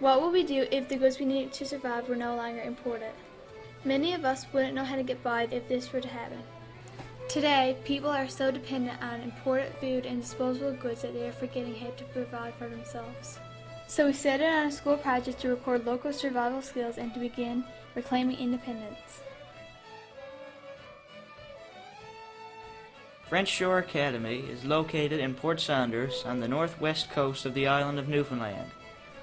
What would we do if the goods we needed to survive were no longer imported? Many of us wouldn't know how to get by if this were to happen. Today, people are so dependent on imported food and disposable goods that they are forgetting how to provide for themselves. So we set out on a school project to record local survival skills and to begin reclaiming independence. French Shore Academy is located in Port Saunders on the northwest coast of the island of Newfoundland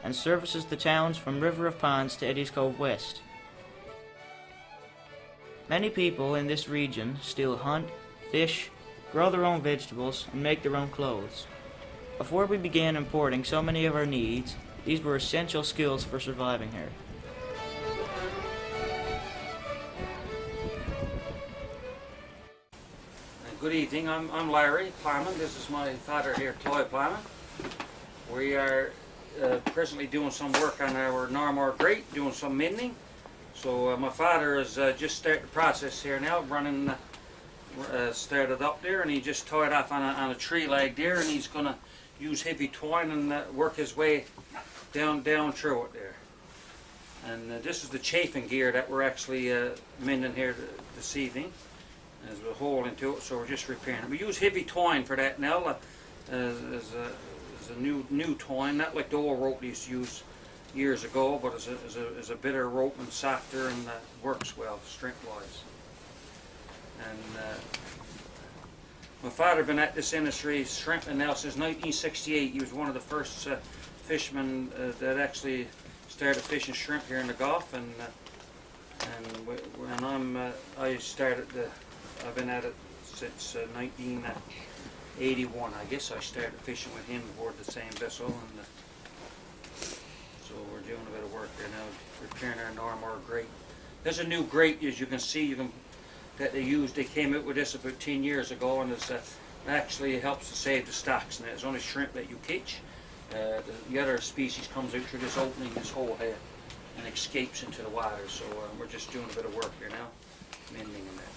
and services the towns from River of Ponds to Eddies Cove West. Many people in this region still hunt, fish, grow their own vegetables, and make their own clothes. Before we began importing so many of our needs, these were essential skills for surviving here. Good evening, I'm Larry Plowman. This is my father here, Clive Plowman. We are presently doing some work on our Normor grate, doing some mending. So my father has just started the process here now, running, started up there, and he just tied off on a tree leg there, and he's going to use heavy twine and work his way down through it there. And this is the chafing gear that we're actually mending here this evening. There's a hole into it, so we're just repairing it. We use heavy twine for that now. There's a new twine, not like the old rope we used to use years ago, but it's a bitter rope and softer and works well strength-wise. And my father been at this industry shrimping now since 1968. He was one of the first fishermen that actually started fishing shrimp here in the Gulf, and when I've been at it since 1981. I guess I started fishing with him aboard the same vessel, and so we're doing a bit of work there now, repairing our Normor grate. There's a new grate, as you can see, that they used. They came out with this about 10 years ago, and it actually helps to save the stocks. And it's only shrimp that you catch. The other species comes out through this opening, this hole here, and escapes into the water. So we're just doing a bit of work here now, mending and that.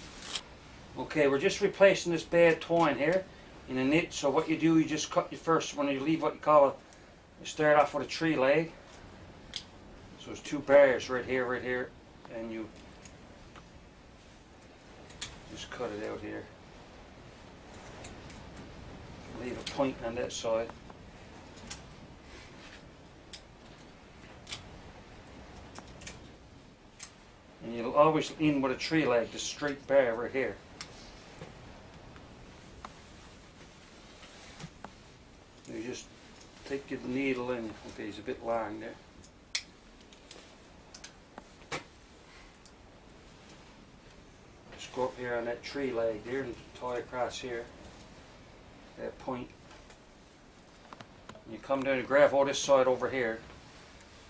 Okay, we're just replacing this bad twine here in a knit. So what you do, you just cut your first, when you leave what you call you start off with a tree leg. So there's two barriers right here, and you just cut it out here. Leave a point on that side. And you'll always end with a tree leg, the straight barrier right here. You just take your needle in. Okay, he's a bit long there. Just go up here on that tree leg there and tie across here, that point. And you come down and grab all this side over here.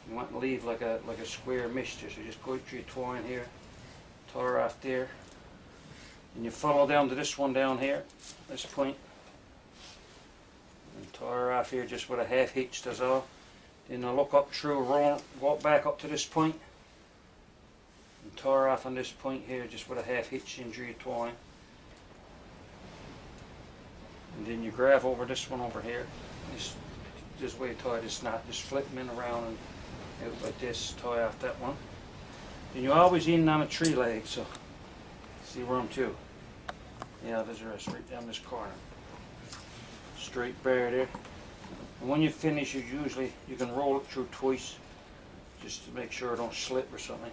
You want to leave like a square mixture, so you just go through your twine here, tie her off there, and you follow down to this one down here, this point. And tie her off here just with a half hitch, that's all. Then I'll look up through, walk back up to this point, and tie her off on this point here just with a half hitch in through your twine. And then you grab over this one over here. This way you tie this knot, just flip them in around and out like this, tie off that one. And you always end on a tree leg, so see where I'm to. Yeah, there's the rest right down this corner. Straight bare there. And when you finish, you can roll it through twice, just to make sure it don't slip or something.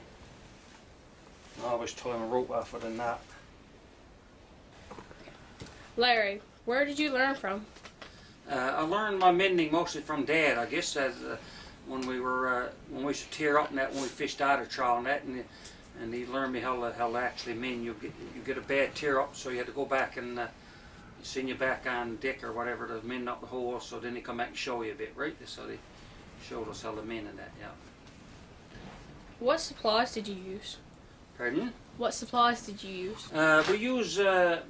And I always tie my rope off with a knot. Larry, where did you learn from? I learned my mending mostly from Dad, I guess, as when we used to tear up and that, when we fished otter trawl and that, and he learned me how to actually mend. You get a bad tear up, so you had to go back and send you back on deck or whatever to mend up the hole. So then he come back and show you a bit, right? So they showed us how to mend and that, yeah. What supplies did you use? Pardon? What supplies did you use? We use a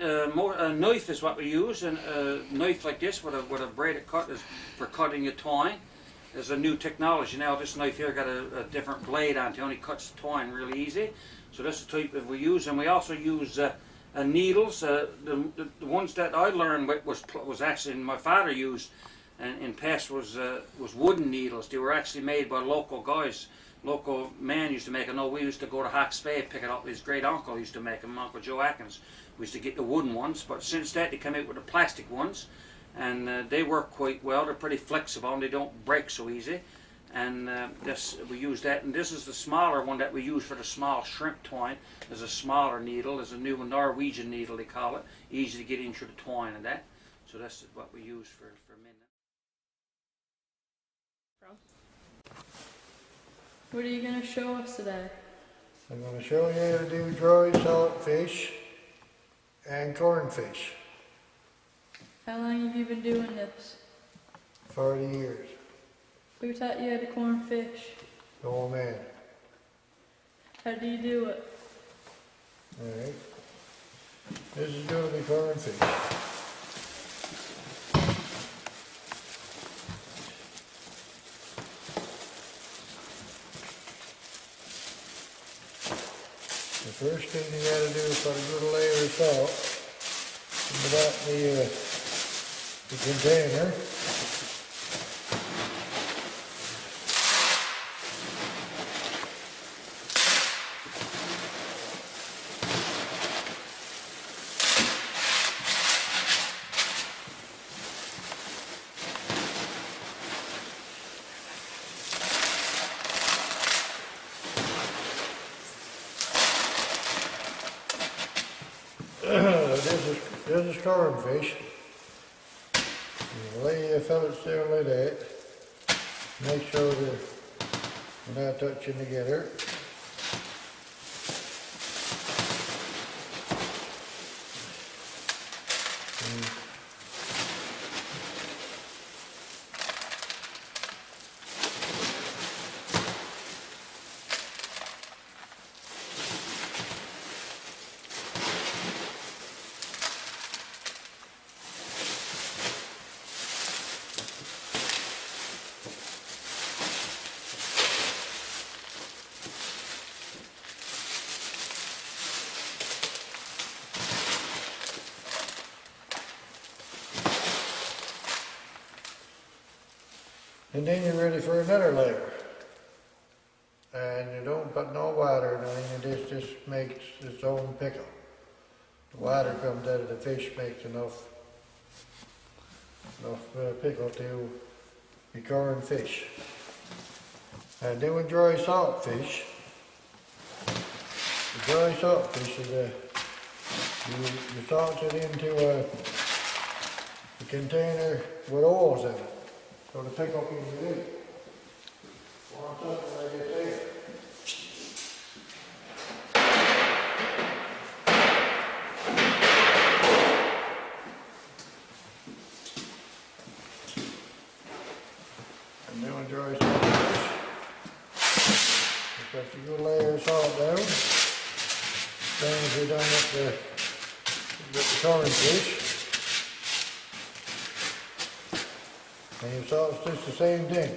knife is what we use, and a knife like this with a braided cut is for cutting your twine. There's a new technology now. This knife here got a different blade on it. It only cuts the twine really easy. So that's the type that we use, and we also use needles. The ones that I learned with was actually my father used, and in past was wooden needles. They were actually made by local guys. Local man used to make them. No, we used to go to Hawke's Bay, pick it up. His great uncle used to make them, Uncle Joe Atkins. We used to get the wooden ones, but since that they came out with the plastic ones, and they work quite well. They're pretty flexible and they don't break so easy. And we use that. And this is the smaller one that we use for the small shrimp twine. There's a smaller needle. There's a new Norwegian needle they call it. Easy to get in through the twine and that. So that's what we use for mending. What are you going to show us today? I'm going to show you how to do dry salt fish and cornfish. How long have you been doing this? 40 years. Who taught you how to corn fish? The old man. How do you do it? Alright. This is going to be cornfish. The first thing you got to do is put a good layer of salt in the bottom of the container. This is cornfish. You lay your fillets down like that. Make sure they're not touching together. And then you're ready for another layer. And you don't put no water in anything, this just makes its own pickle. The water comes out of the fish, makes enough pickle to be corn fish. And then with dry salt fish, the dry salt fish is you salt it into a container with oils in it. So the pickle can get in. One something like it there. And then we dry salt fish. You put a good layer of salt down. Same as we done with the cornfish. And you salt it's just the same thing.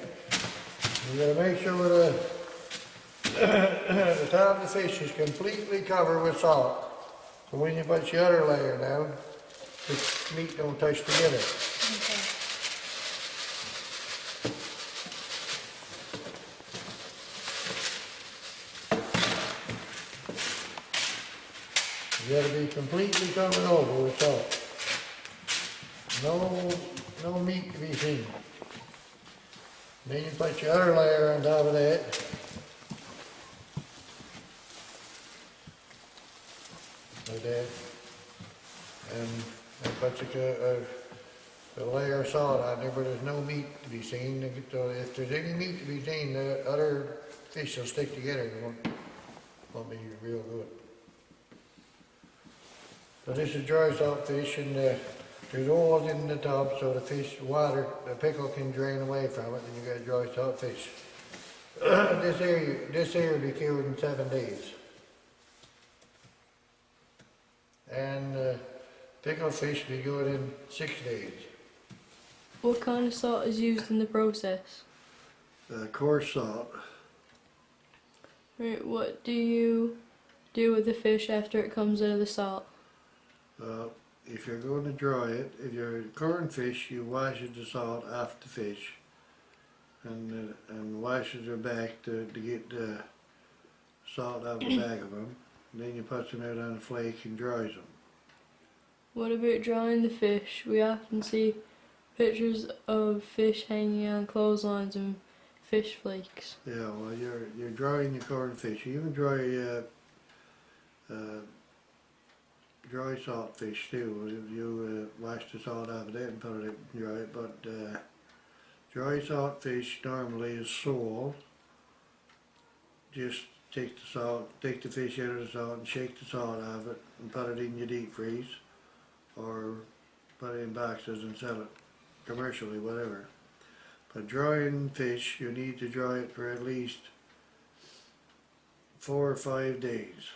You got to make sure the top of the fish is completely covered with salt. So when you put your other layer down, the meat don't touch together. Okay. You got to be completely covered over with salt. No meat to be seen. Then you put your other layer on top of that. Like that. And put a layer of salt on there, but there's no meat to be seen. So if there's any meat to be seen, the other fish will stick together and won't be real good. So this is dry salt fish, and there's oils in the tub so the the pickle can drain away from it, and you got dry salt fish. This here will be cured in 7 days. And pickled fish will be good in 6 days. What kind of salt is used in the process? Coarse salt. Right, what do you do with the fish after it comes out of the salt? if you're going to dry it, if you're current fish, you wash the salt off the fish and wash your back to get the salt out the back of them. Then you put them out on a flake and dries them. What about drying the fish? We often see pictures of fish hanging on clotheslines and fish flakes. Yeah, well, you're drying your current fish. You can dry salt fish too. You wash the salt off of that and put it in dry it. But dry salt fish normally is sole. Just take the fish out of the salt and shake the salt off it and put it in your deep freeze, or put it in boxes and sell it commercially, whatever. But drying fish, you need to dry it for at least 4 or 5 days.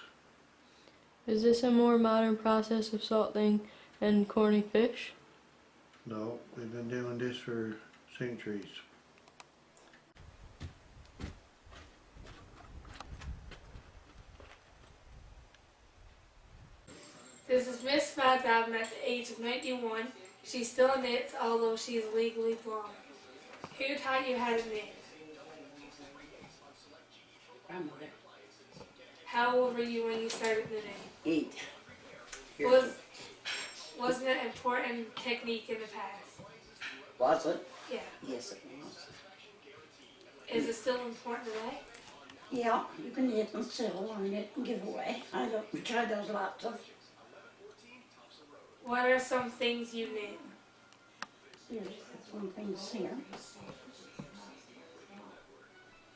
Is this a more modern process of salting and corning fish? No, we've been doing this for centuries. This is Miss Madam at the age of 91. She still knits, although she is legally blind. Who taught you how to knit? Grandmother. How old were you when you started knitting? 8. Wasn't it an important technique in the past? Was it? Yeah. Yes, it was. Is it still important today? Yeah, you can knit and sell or knit and give away. We try those lots of. What are some things you knit? Here's one thing here.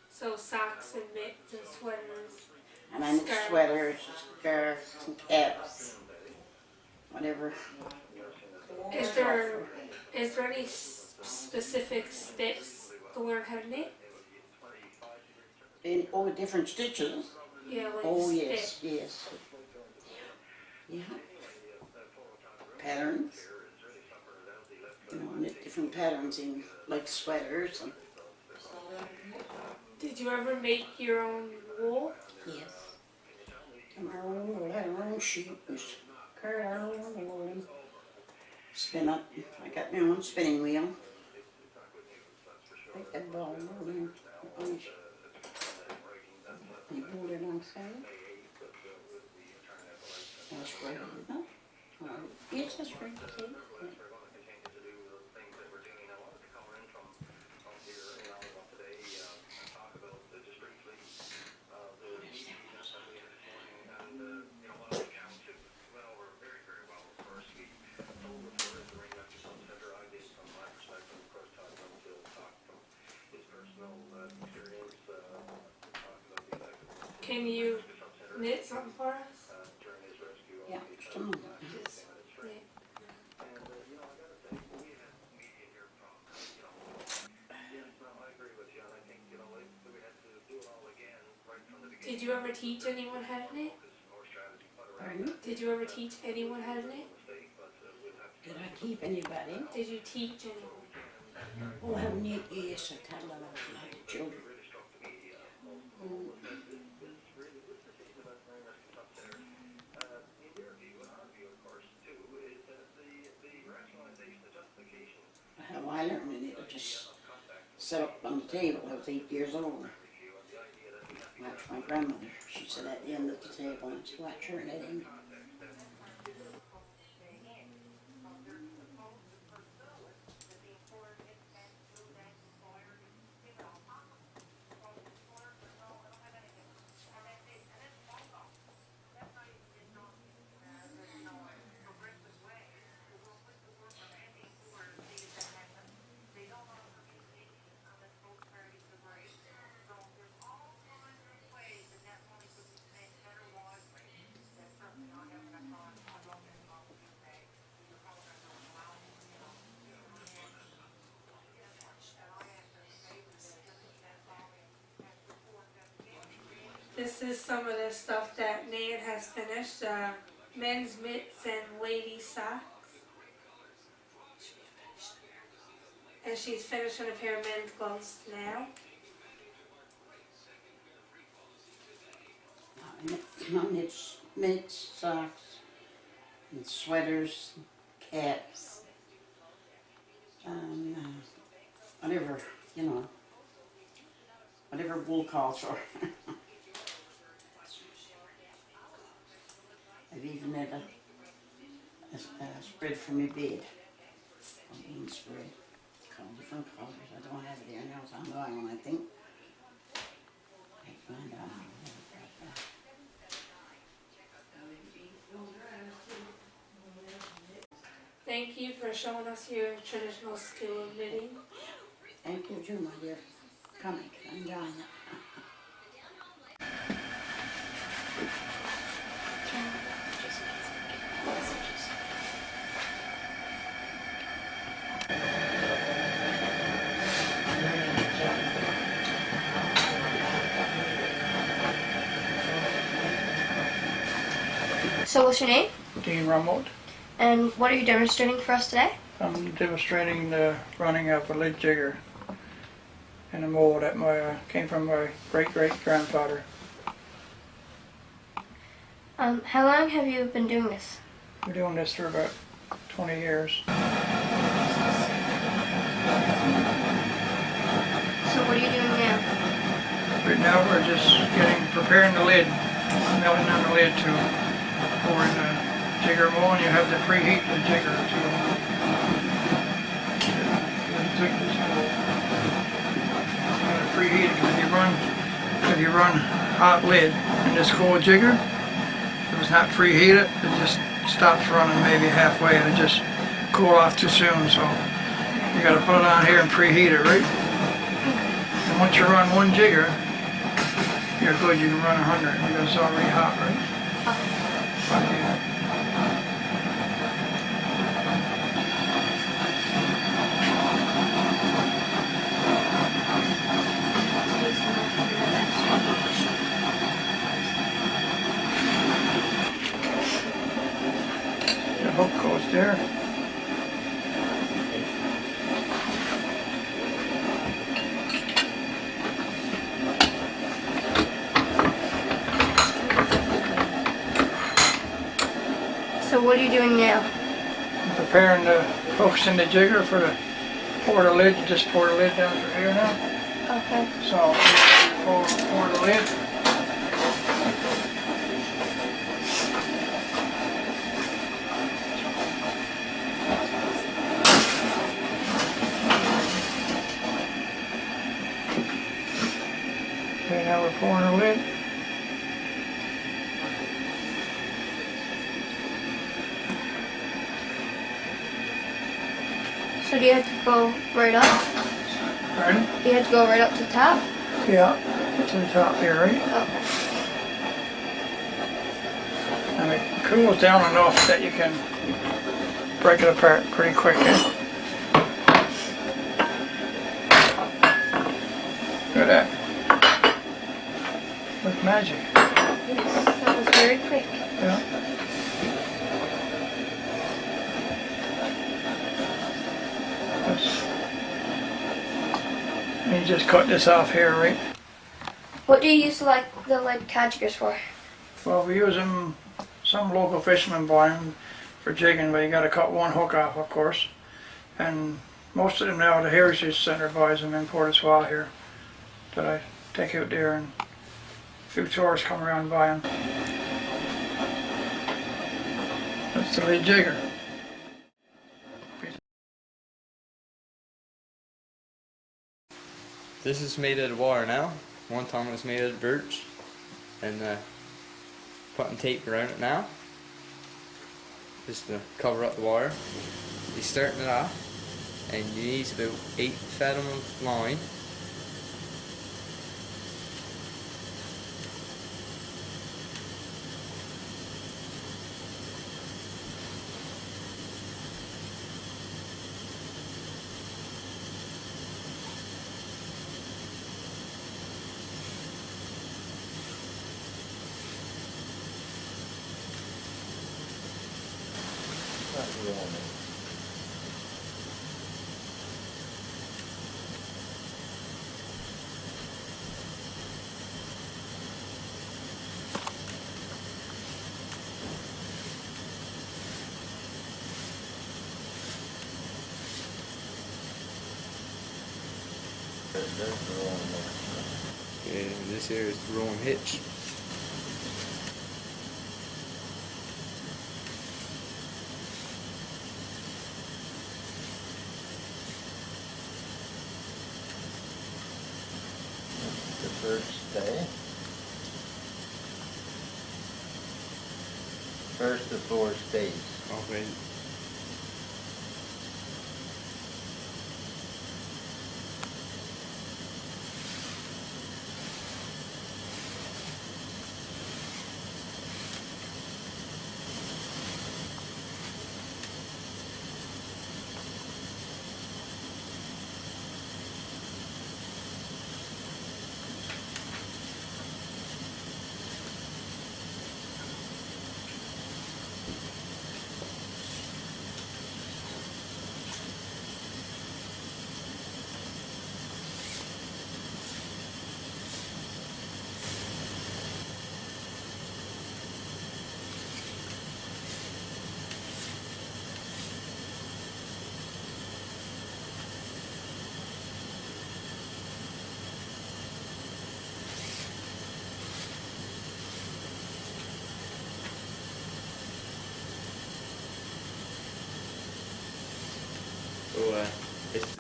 So socks and mitts and sweaters. And I knit Scarves. sweaters, scarves, and caps, whatever. Is there any specific steps to learn how to knit? And all different stitches. Yeah, like Oh steps. yes. Yeah. Patterns. You know, knit different patterns in like sweaters and Did you ever make your own wool? yes. And our own, we'll have our own sheep, we carry our own wool and spin up. I got my own spinning wheel. Take that ball and finish. You hold it on side. That's right, isn't it? Yes, that's right. See? Yeah. Can you knit something for us? Yeah, just a moment. Just knit. Did you ever teach anyone how to knit? Pardon? Did you ever teach anyone how to knit? Did I keep anybody? Did you teach anyone? Oh, I have knit, yes, I taught a lot of children. How I learned to knit, I just sat up on the table. I was 8 years old. Watched my grandmother. She sat at the end of the table and just watched her knitting. This is some of the stuff that Nan has finished. Men's mitts and ladies' socks. And she's finishing a pair of men's gloves now. I knit mitts, socks, and sweaters, caps, and whatever, you know, whatever wool calls for. I've even made a spread for my bed, a bean spread. It's called different colors. I don't have it here now, so I'm going on, I think. Thank you for showing us your traditional skill of knitting. Thank you too, my dear. Coming, I'm enjoying it. So what's your name? Dean Rumbold. And what are you demonstrating for us today? I'm demonstrating the running of a lid jigger in a mold that came from my great-great-grandfather. How long have you been doing this? We're doing this for about 20 years. So what are you doing now? Right now we're just preparing the lid, melting down the lid to pour in the jigger mold, and you have to preheat the jigger to take this mold. You gotta preheat it, because if you run hot lid in this cold jigger, if it's not preheated, it just stops running maybe halfway and it just cool off too soon. So you gotta put it on here and preheat it, right? And once you run one jigger, you're good. You can run 100 because it's already hot, right? The hook goes there. So what are you doing now? I'm preparing the hooks in the jigger for the pour the lid. You just pour the lid down through here now. Okay. So pour the lid. Okay, now we're pouring the lid. So do you have to go right up? Pardon? Do you have to go right up to the top? Yeah, to the top here, right? Okay. And it cools down enough that you can break it apart pretty quick. Eh? Look at that. Like magic. Yes, that was very quick. Yeah. And you just cut this off here, right? What do you use the cadgers for? Well, we use them, some local fishermen buy them for jigging, but you got to cut one hook off, of course. And most of them now, the Heritage Centre buys them in Port of here, that I take out there, and a few tourists come around and buy them. That's the lid jigger. This is made out of wire now. One time it was made out of birch, and putting tape around it now, just to cover up the wire. You're starting it off, and you use about 8 fathom of line. There's the rolling motor. Okay, and this here is the rolling hitch. The first day. First of 4 stays. Okay. So,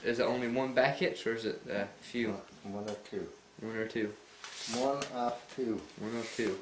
is it only one back hitch or is it a few? One or two. One or two? One of two. One of two.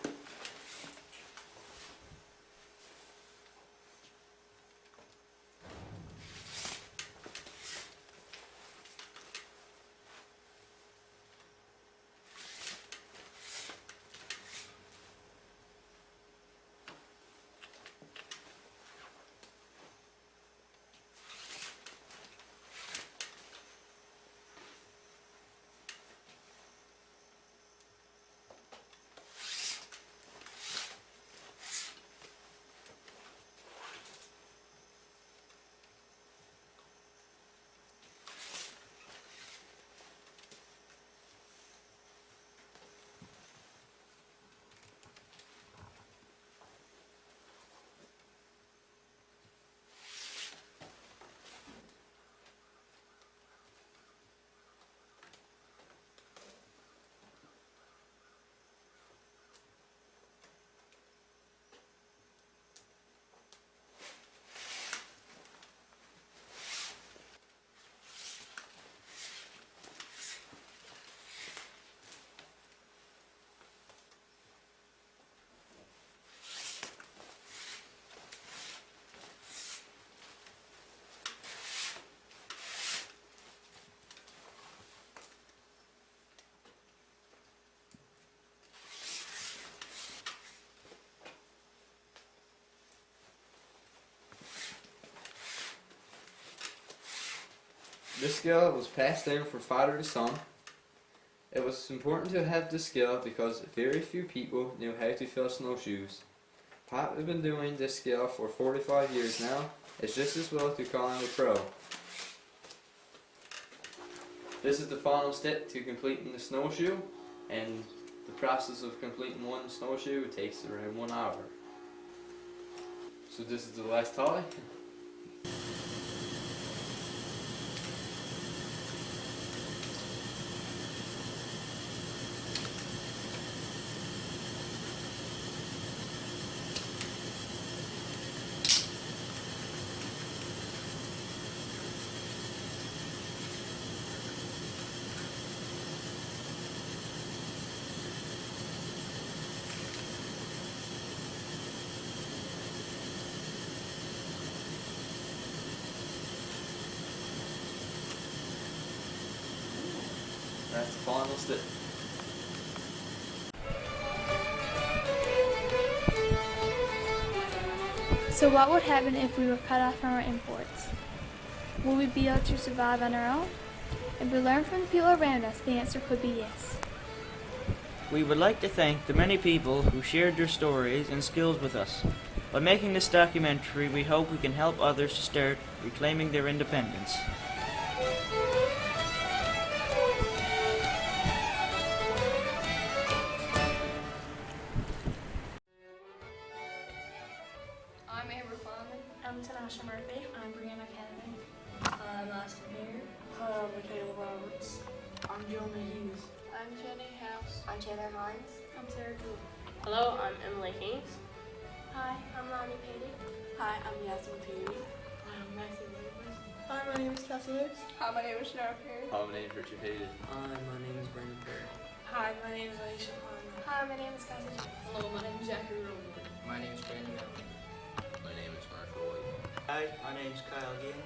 This skill was passed down from father to son. It was important to have this skill because very few people knew how to fill snowshoes. Pat has been doing this skill for 45 years now. It's just as well to call him a pro. This is the final step to completing the snowshoe, and the process of completing one snowshoe takes around 1 hour. So this is the last tie. That's the final step. So what would happen if we were cut off from our imports? Will we be able to survive on our own? If we learn from the people around us, the answer could be yes. We would like to thank the many people who shared their stories and skills with us. By making this documentary, we hope we can help others to start reclaiming their independence. I'm Amber Flyman. I'm Tanasha Murphy. I'm Brianna Kennedy. I'm Austin Beer. I'm Michaela Roberts. I'm Jonah Hughes. I'm Jenny House. I'm Taylor Hines. I'm Sarah Gould. Hello, I'm Emily Haynes. Hi, I'm Lonnie Patey. Hi, I'm Yasmin Peary. Hi, I'm Matthew Williams. Hi, my name is Kelsey Lewis. Hi, my name is Shara Perry. Hi, my name is Richard Hayden. Hi, my name is Brandon Perry. Hi, my name is Alicia Palmer. Hi, my name is Kelsey James. Hello, my name is Zachary Roman. My name is Brandon Mellon. My name is Marshall White. Hi, my name's Kyle Ginn.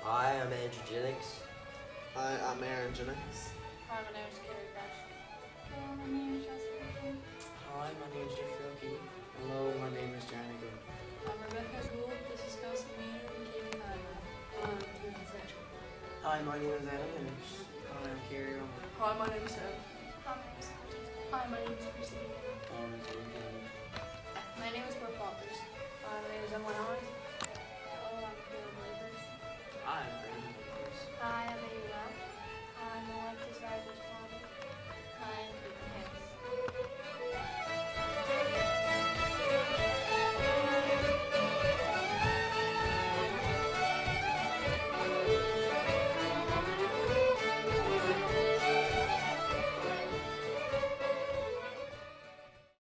Hi, I'm Andrew Jennings. Hi, I'm Aaron Jennings. Hi, my name is Carrie Grash. Hello, my name is Jessica Griffin. Hi, my name is Jeffrey O'Keefe. Hello, my name is Johnny Good. I'm Rebecca Gould. This is Kelsey Meaner and Katie Conrad. I'm Keith Fletcher. Hi, my name is Adam Hennings. Hi, I'm Carrie Roman. Hi, my name is Sam. Hi, my name is Christy. Hi, my name is Christy. Hi, my name is William Kennedy. My name is Brooke Walters. My name is Emily Hines.